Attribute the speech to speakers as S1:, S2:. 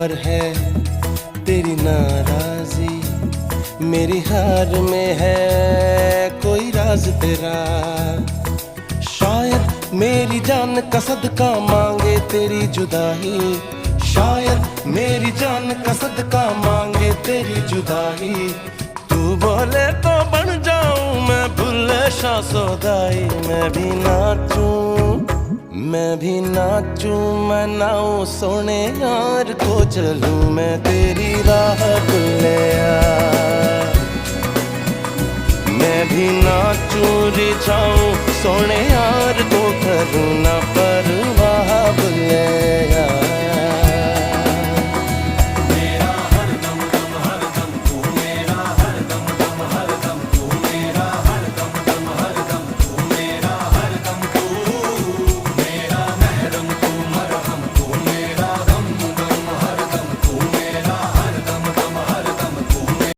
S1: पर है तेरी नाराजी, मेरी हार में है कोई राज तेरा। शायद मेरी जान का सदका मांगे तेरी जुदाई, शायद मेरी जान का सदका मांगे तेरी जुदाई। तू बोले तो बन जाऊं मैं भुल्ले शाह सौदाई। मैं भी नाचूं मैं नाऊं सोने यार को चलूं मैं तेरी राह भुल्लिया। मैं भी नाचूं रिझाऊं सोने यार को करूं ना